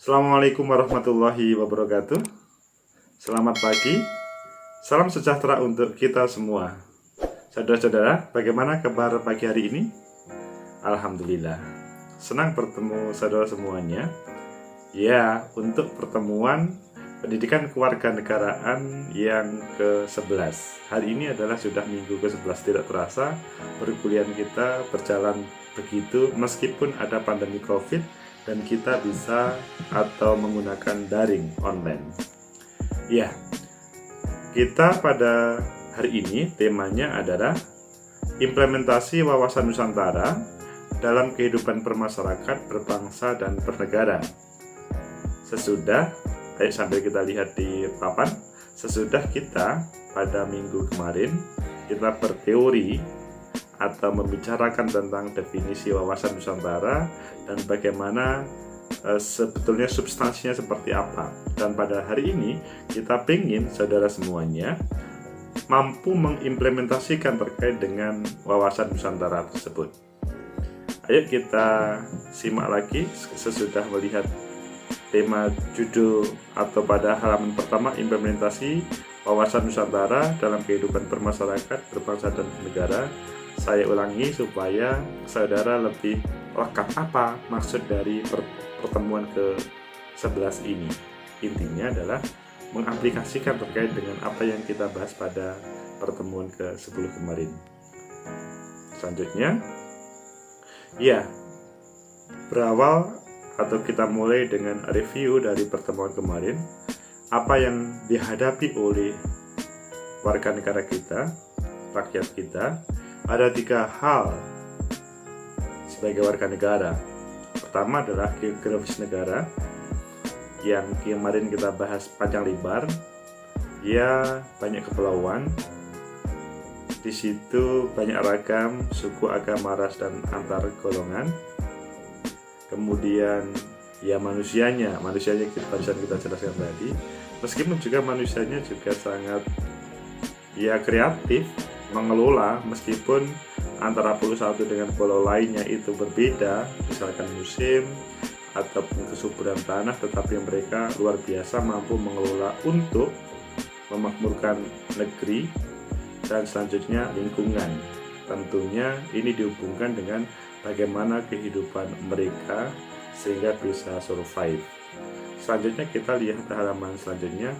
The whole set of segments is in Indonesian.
Assalamualaikum warahmatullahi wabarakatuh. Selamat pagi, salam sejahtera untuk kita semua. Saudara-saudara, bagaimana kabar pagi hari ini? Alhamdulillah, senang bertemu saudara semuanya. Ya, untuk pertemuan pendidikan kewarganegaraan yang ke-11. Hari ini adalah sudah minggu ke-11, tidak terasa perkuliahan kita berjalan begitu meskipun ada pandemi COVID dan kita bisa atau menggunakan daring online. Ya, kita pada hari ini temanya adalah implementasi wawasan Nusantara dalam kehidupan bermasyarakat, berbangsa, dan bernegara. Sambil kita lihat di papan, sesudah kita pada minggu kemarin kita berteori atau membicarakan tentang definisi wawasan Nusantara dan bagaimana sebetulnya substansinya seperti apa. Dan pada hari ini kita ingin saudara semuanya mampu mengimplementasikan terkait dengan wawasan Nusantara tersebut. Ayo kita simak lagi sesudah melihat tema judul atau pada halaman pertama, implementasi wawasan Nusantara dalam kehidupan bermasyarakat, berbangsa, dan bernegara. Saya ulangi supaya saudara lebih lengkap apa maksud dari pertemuan ke-11 ini. Intinya adalah mengaplikasikan terkait dengan apa yang kita bahas pada pertemuan ke-10 kemarin. Selanjutnya, ya, berawal atau kita mulai dengan review dari pertemuan kemarin, apa yang dihadapi oleh warga negara kita, rakyat kita. Ada 3 hal sebagai warga negara. Pertama adalah geografis negara, yang kemarin kita bahas panjang lebar. Ya, banyak kepulauan. Di situ banyak ragam suku, agama, ras, dan antar golongan. Kemudian ya manusianya barusan kita jelaskan tadi. Meskipun juga manusianya juga sangat ya kreatif mengelola, meskipun antara pulau satu dengan pulau lainnya itu berbeda, misalkan musim ataupun kesuburan tanah, tetapi mereka luar biasa mampu mengelola untuk memakmurkan negeri dan selanjutnya lingkungan. Tentunya ini dihubungkan dengan bagaimana kehidupan mereka sehingga bisa survive. Selanjutnya kita lihat halaman selanjutnya,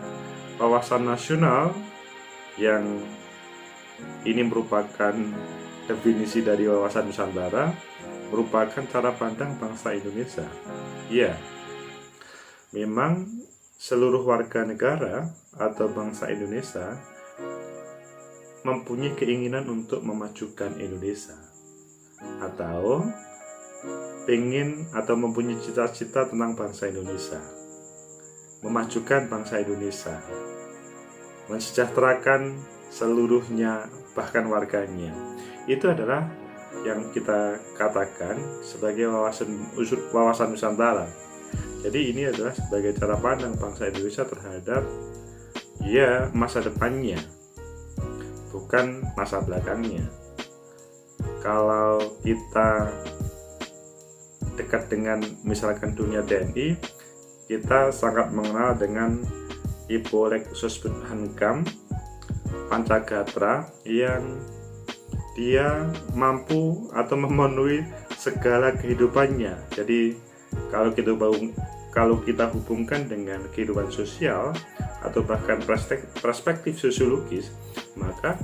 wawasan nasional, yang ini merupakan definisi dari wawasan Nusantara, merupakan cara pandang bangsa Indonesia. Ya, memang seluruh warga negara atau bangsa Indonesia mempunyai keinginan untuk memajukan Indonesia, atau ingin atau mempunyai cita-cita tentang bangsa Indonesia, memajukan bangsa Indonesia, mensejahterakan seluruhnya, bahkan warganya. Itu adalah yang kita katakan sebagai wawasan Nusantara. Jadi ini adalah sebagai cara pandang bangsa Indonesia terhadap ya masa depannya, bukan masa belakangnya. Kalau kita dekat dengan misalkan dunia TNI, kita sangat mengenal dengan Ibu Leksus Hankam Pancagatra, yang dia mampu atau memenuhi segala kehidupannya. Jadi kalau kita hubungkan dengan kehidupan sosial atau bahkan perspektif sosiologis, maka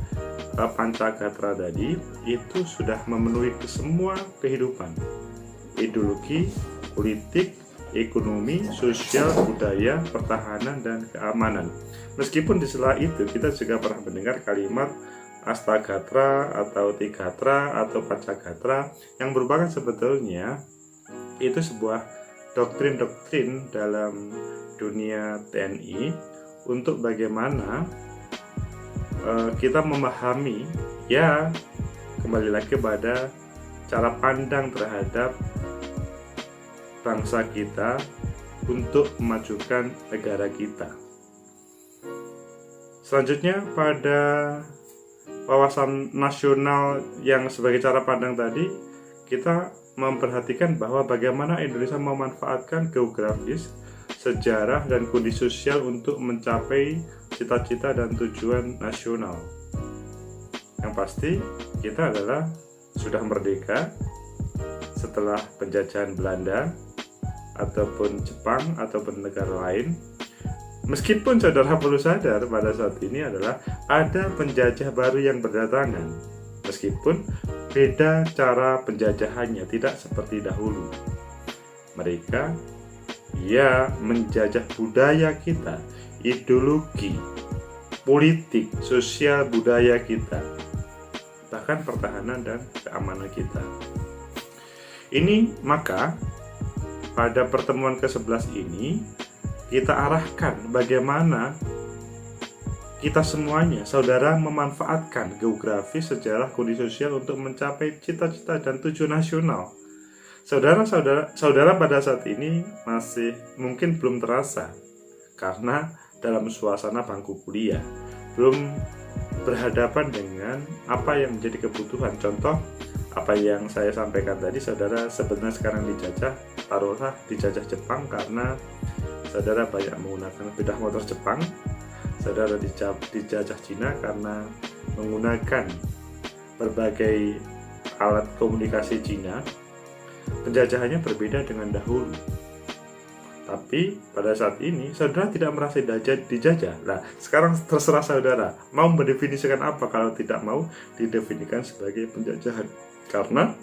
Pancagatra tadi itu sudah memenuhi semua kehidupan, ideologi, politik, ekonomi, sosial, budaya, pertahanan, dan keamanan. Meskipun di sela itu kita juga pernah mendengar kalimat Astagatra atau Tigatra atau Pancagatra, yang merupakan sebetulnya itu sebuah doktrin-doktrin dalam dunia TNI untuk bagaimana kita memahami, ya kembali lagi pada cara pandang terhadap bangsa kita untuk memajukan negara kita. Selanjutnya pada wawasan nasional yang sebagai cara pandang tadi, kita memperhatikan bahwa bagaimana Indonesia memanfaatkan geografis sejarah dan kondisi sosial untuk mencapai cita-cita dan tujuan nasional. Yang pasti kita adalah sudah merdeka setelah penjajahan Belanda ataupun Jepang ataupun negara lain. Meskipun saudara perlu sadar pada saat ini adalah ada penjajah baru yang berdatangan. Meskipun beda cara penjajahannya, tidak seperti dahulu. Mereka menjajah budaya kita, ideologi, politik, sosial budaya kita, bahkan pertahanan dan keamanan kita. Ini maka pada pertemuan ke-11 ini kita arahkan bagaimana kita semuanya, saudara, memanfaatkan geografi, sejarah, kondisi sosial untuk mencapai cita-cita dan tujuan nasional. Saudara pada saat ini masih mungkin belum terasa karena dalam suasana bangku kuliah, belum berhadapan dengan apa yang menjadi kebutuhan. Contoh apa yang saya sampaikan tadi, saudara sebenarnya sekarang dijajah, taruhlah dijajah Jepang karena saudara banyak menggunakan sepeda motor Jepang. Saudara dijajah Cina karena menggunakan berbagai alat komunikasi Cina. Penjajahannya berbeda dengan dahulu. Tapi pada saat ini saudara tidak merasa dijajah. Nah, sekarang terserah saudara mau mendefinisikan apa. Kalau tidak mau didefinisikan sebagai penjajahan. Karena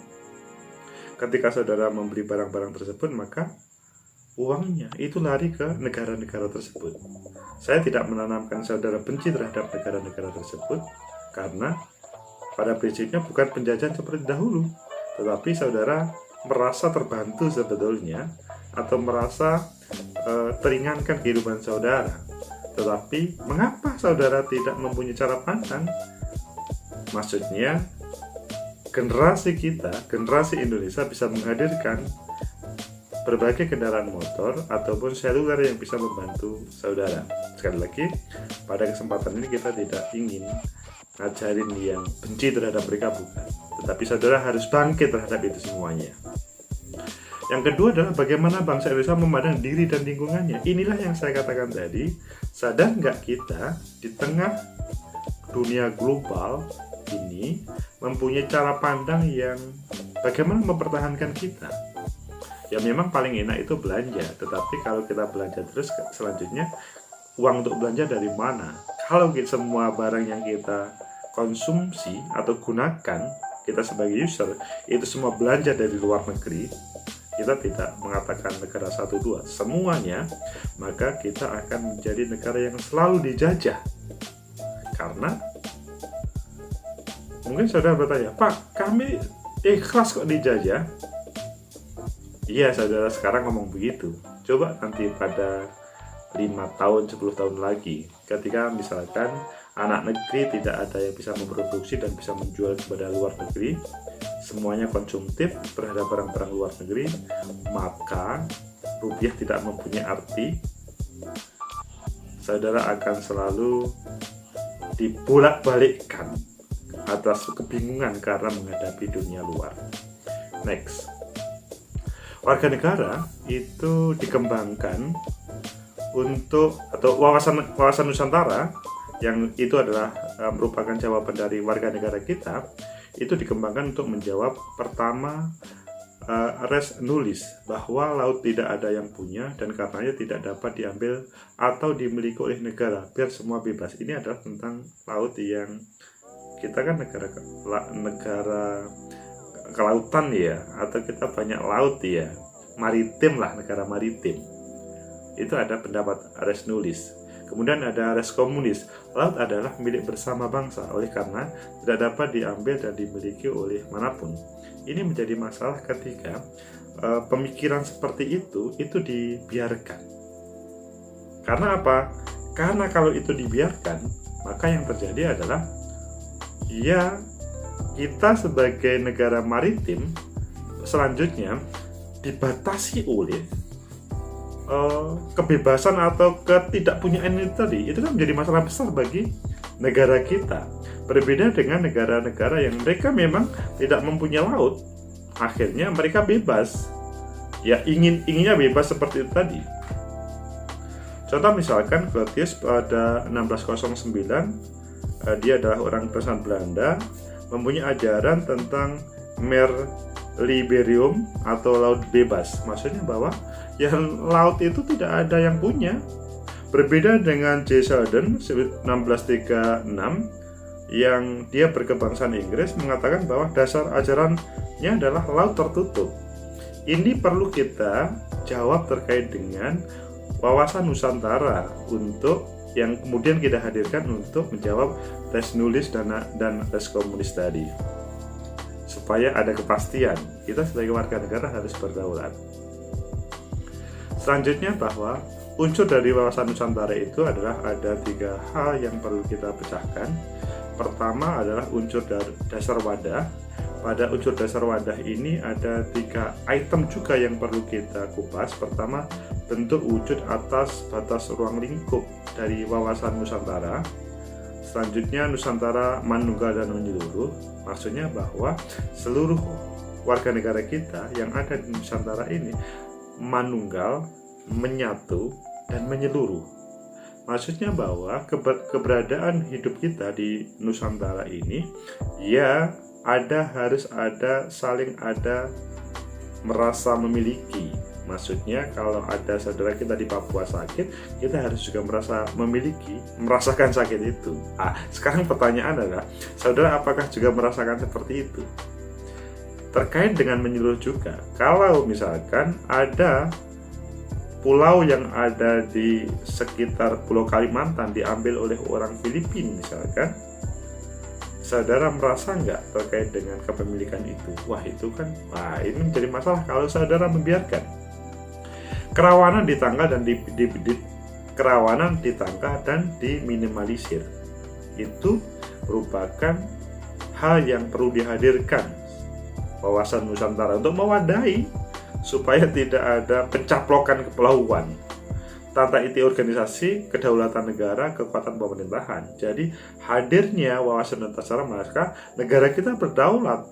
ketika saudara membeli barang-barang tersebut, maka uangnya itu lari ke negara-negara tersebut. Saya tidak menanamkan saudara benci terhadap negara-negara tersebut, karena pada prinsipnya bukan penjajahan seperti dahulu, tetapi saudara merasa terbantu sebetulnya, atau merasa teringankan kehidupan saudara. Tetapi mengapa saudara tidak mempunyai cara pandang? Maksudnya generasi kita, generasi Indonesia bisa menghadirkan berbagai kendaraan motor ataupun seluler yang bisa membantu saudara. Sekali lagi, pada kesempatan ini kita tidak ingin ngajarin yang benci terhadap mereka, bukan. Tetapi saudara harus bangkit terhadap itu semuanya. Yang kedua adalah bagaimana bangsa Indonesia memandang diri dan lingkungannya. Inilah yang saya katakan tadi. Sadar nggak kita di tengah dunia global ini mempunyai cara pandang yang bagaimana mempertahankan kita. Ya memang paling enak itu belanja, tetapi kalau kita belanja terus, selanjutnya uang untuk belanja dari mana? Kalau semua barang yang kita konsumsi atau gunakan, kita sebagai user, itu semua belanja dari luar negeri, kita tidak mengatakan negara 1-2, semuanya, maka kita akan menjadi negara yang selalu dijajah. Karena mungkin saudara bertanya, Pak, kami ikhlas kok dijajah. Iya, saudara sekarang ngomong begitu. Coba nanti pada 5 tahun, 10 tahun lagi, ketika misalkan anak negeri tidak ada yang bisa memproduksi dan bisa menjual kepada luar negeri, semuanya konsumtif terhadap barang-barang luar negeri, maka rupiah tidak mempunyai arti. Saudara akan selalu dibolak-balikkan atas kebingungan karena menghadapi dunia luar. Next. Warga negara itu dikembangkan untuk, atau wawasan Nusantara yang itu adalah merupakan jawaban dari warga negara kita, itu dikembangkan untuk menjawab pertama res nulis, bahwa laut tidak ada yang punya dan karenanya tidak dapat diambil atau dimiliki oleh negara, biar semua bebas. Ini adalah tentang laut yang kita kan negara kelautan ya, atau kita banyak laut ya, maritim lah, negara maritim. Itu ada pendapat res nulis. Kemudian ada res komunis, laut adalah milik bersama bangsa, oleh karena tidak dapat diambil dan dimiliki oleh manapun. Ini menjadi masalah ketika pemikiran seperti itu dibiarkan. Karena apa? Karena kalau itu dibiarkan, maka yang terjadi adalah ya kita sebagai negara maritim selanjutnya dibatasi oleh kebebasan atau ketidakpunyaan itu tadi. Itu kan menjadi masalah besar bagi negara kita. Berbeda dengan negara-negara yang mereka memang tidak mempunyai laut, akhirnya mereka bebas. Ya inginnya bebas seperti itu tadi. Contoh misalkan Grotius pada 1609, dia adalah orang tulisan Belanda, mempunyai ajaran tentang mer liberum atau laut bebas. Maksudnya bahwa yang laut itu tidak ada yang punya. Berbeda dengan J. Sheldon 1636 yang dia berkebangsaan Inggris, mengatakan bahwa dasar ajarannya adalah laut tertutup. Ini perlu kita jawab terkait dengan wawasan Nusantara untuk yang kemudian kita hadirkan untuk menjawab tes nulis dan tes komunis tadi, supaya ada kepastian kita sebagai warga negara harus berdaulat. Selanjutnya bahwa unsur dari wawasan Nusantara itu adalah ada 3 hal yang perlu kita pecahkan. Pertama adalah unsur dasar wadah. Pada unsur dasar wadah ini ada 3 item juga yang perlu kita kupas. Pertama, bentuk wujud atas batas ruang lingkup dari wawasan Nusantara. Selanjutnya, Nusantara manunggal dan menyeluruh. Maksudnya bahwa seluruh warga negara kita yang ada di Nusantara ini manunggal, menyatu, dan menyeluruh. Maksudnya bahwa keberadaan hidup kita di Nusantara ini ya harus ada saling ada merasa memiliki. Maksudnya kalau ada saudara kita di Papua sakit, kita harus juga merasakan sakit itu. Sekarang pertanyaan adalah, saudara apakah juga merasakan seperti itu? Terkait dengan menyeluruh juga, kalau misalkan ada pulau yang ada di sekitar Pulau Kalimantan diambil oleh orang Filipina misalkan, saudara merasa nggak terkait dengan kepemilikan itu? Ini menjadi masalah kalau saudara membiarkan. Kerawanan ditangkal dan diminimalisir. Itu merupakan hal yang perlu dihadirkan wawasan Nusantara untuk mewadahi supaya tidak ada pencaplokan kepulauan. Tata iti organisasi, kedaulatan negara, kekuatan pemerintahan. Jadi hadirnya wawasan Nusantara maka negara kita berdaulat,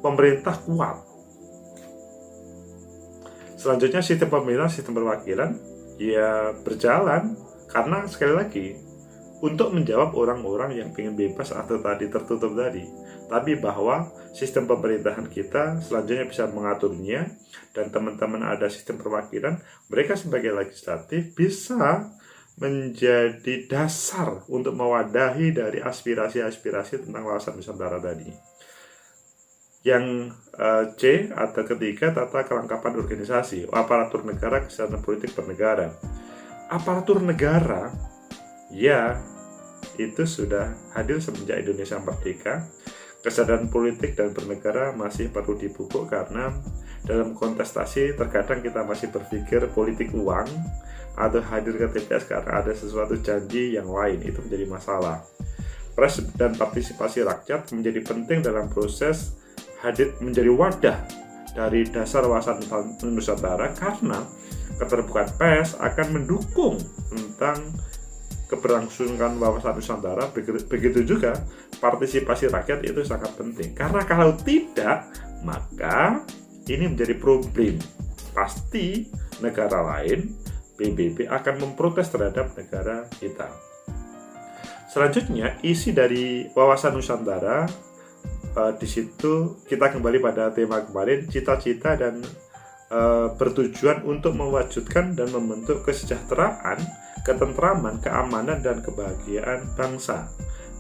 pemerintah kuat. Selanjutnya sistem pemerintahan, sistem perwakilan ya berjalan, karena sekali lagi untuk menjawab orang-orang yang ingin bebas atau tadi tertutup tadi, tapi bahwa sistem pemerintahan kita selanjutnya bisa mengaturnya, dan teman-teman ada sistem perwakilan, mereka sebagai legislatif bisa menjadi dasar untuk mewadahi dari aspirasi-aspirasi tentang wawasan Nusantara tadi. Yang C atau ketiga, tata kelengkapan organisasi, aparatur negara, kesehatan politik bernegara. Aparatur negara ya itu sudah hadir semenjak Indonesia merdeka. Kesadaran politik dan bernegara masih perlu dipupuk, karena dalam kontestasi terkadang kita masih berpikir politik uang atau hadir ke TPS karena ada sesuatu janji yang lain. Itu menjadi masalah. Pres dan partisipasi rakyat menjadi penting dalam proses hadir menjadi wadah dari dasar wawasan Nusantara, karena keterbukaan pers akan mendukung tentang keberlangsungan wawasan Nusantara. Begitu juga partisipasi rakyat itu sangat penting, karena kalau tidak maka ini menjadi problem. Pasti negara lain, PBB akan memprotes terhadap negara kita. Selanjutnya, isi dari wawasan Nusantara, di situ kita kembali pada tema kemarin, cita-cita dan bertujuan untuk mewujudkan dan membentuk kesejahteraan, ketentraman, keamanan, dan kebahagiaan bangsa.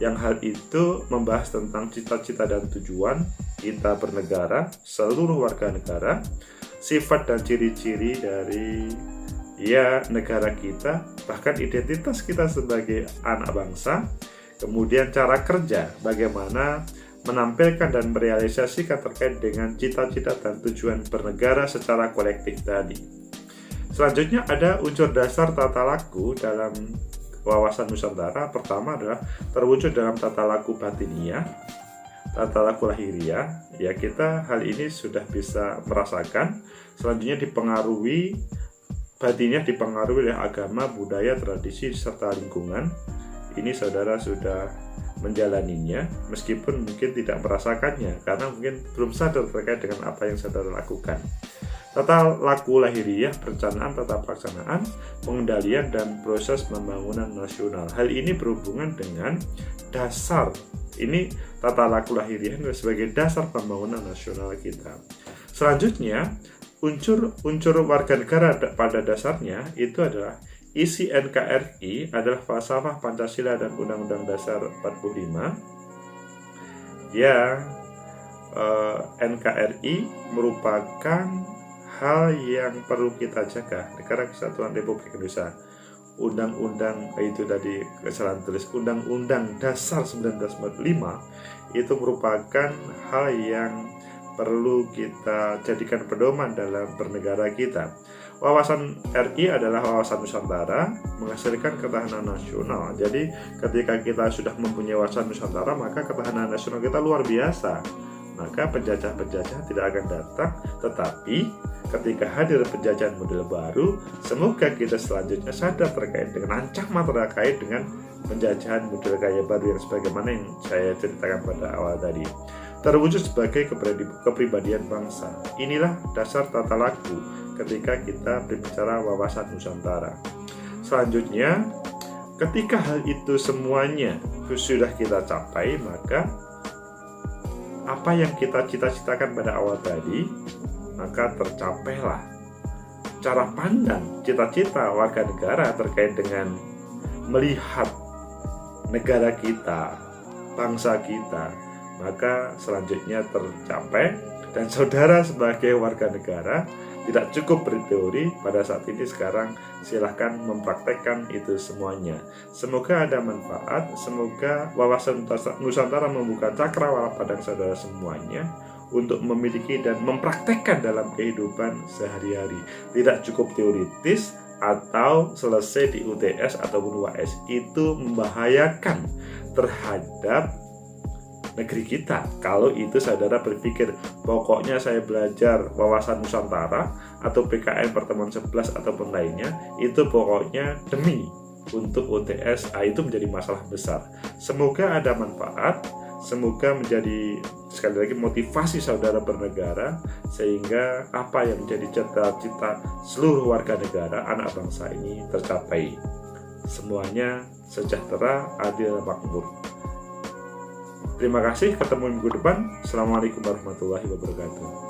Yang hal itu membahas tentang cita-cita dan tujuan kita bernegara, seluruh warga negara, sifat dan ciri-ciri dari negara kita, bahkan identitas kita sebagai anak bangsa, kemudian cara kerja, bagaimana menampilkan dan merealisasikan terkait dengan cita-cita dan tujuan bernegara secara kolektif tadi. Selanjutnya ada unsur dasar tata laku dalam wawasan Nusantara. Pertama adalah terwujud dalam tata laku batiniah, tata laku lahiriah. Ya, kita hal ini sudah bisa merasakan. Selanjutnya dipengaruhi batiniah, dipengaruhi oleh agama, budaya, tradisi, serta lingkungan. Ini saudara sudah menjalaninya meskipun mungkin tidak merasakannya karena mungkin belum sadar terkait dengan apa yang saudara lakukan. Tata laku lahiriah, perencanaan, tata pelaksanaan, pengendalian, dan proses pembangunan nasional. Hal ini berhubungan dengan dasar. Ini tata laku lahiriah sebagai dasar pembangunan nasional kita. Selanjutnya, unsur warga negara pada dasarnya itu adalah isi NKRI adalah falsafah Pancasila dan Undang-Undang Dasar 45. NKRI merupakan hal yang perlu kita jaga, Negara Kesatuan Republik Indonesia. Undang-undang itu tadi kesalahan tulis, Undang-Undang Dasar 1945 itu merupakan hal yang perlu kita jadikan pedoman dalam bernegara kita. Wawasan RI adalah wawasan Nusantara, menghasilkan ketahanan nasional. Jadi ketika kita sudah mempunyai wawasan Nusantara, maka ketahanan nasional kita luar biasa. Maka penjajah-penjajah tidak akan datang, tetapi ketika hadir penjajahan model baru, semoga kita selanjutnya sadar terkait dengan ancaman terkait dengan penjajahan model gaya baru yang sebagaimana yang saya ceritakan pada awal tadi. Terwujud sebagai kepribadian bangsa. Inilah dasar tata laku ketika kita berbicara wawasan Nusantara. Selanjutnya, ketika hal itu semuanya sudah kita capai, maka apa yang kita cita-citakan pada awal tadi, maka tercapailah cara pandang cita-cita warga negara terkait dengan melihat negara kita, bangsa kita, maka selanjutnya tercapai. Dan saudara sebagai warga negara tidak cukup berteori pada saat ini, sekarang silahkan mempraktekkan itu semuanya. Semoga ada manfaat, semoga wawasan Nusantara membuka cakrawala pada saudara semuanya untuk memiliki dan mempraktekkan dalam kehidupan sehari-hari. Tidak cukup teoritis atau selesai di UTS ataupun UAS, itu membahayakan terhadap negeri kita. Kalau itu saudara berpikir pokoknya saya belajar wawasan Nusantara atau PKN pertemuan 11 ataupun lainnya, itu pokoknya demi untuk UTS, itu menjadi masalah besar. Semoga ada manfaat, semoga menjadi sekali lagi motivasi saudara bernegara, sehingga apa yang menjadi cita-cita seluruh warga negara, anak bangsa ini tercapai. Semuanya sejahtera, adil, makmur. Terima kasih, ketemu minggu depan. Assalamualaikum warahmatullahi wabarakatuh.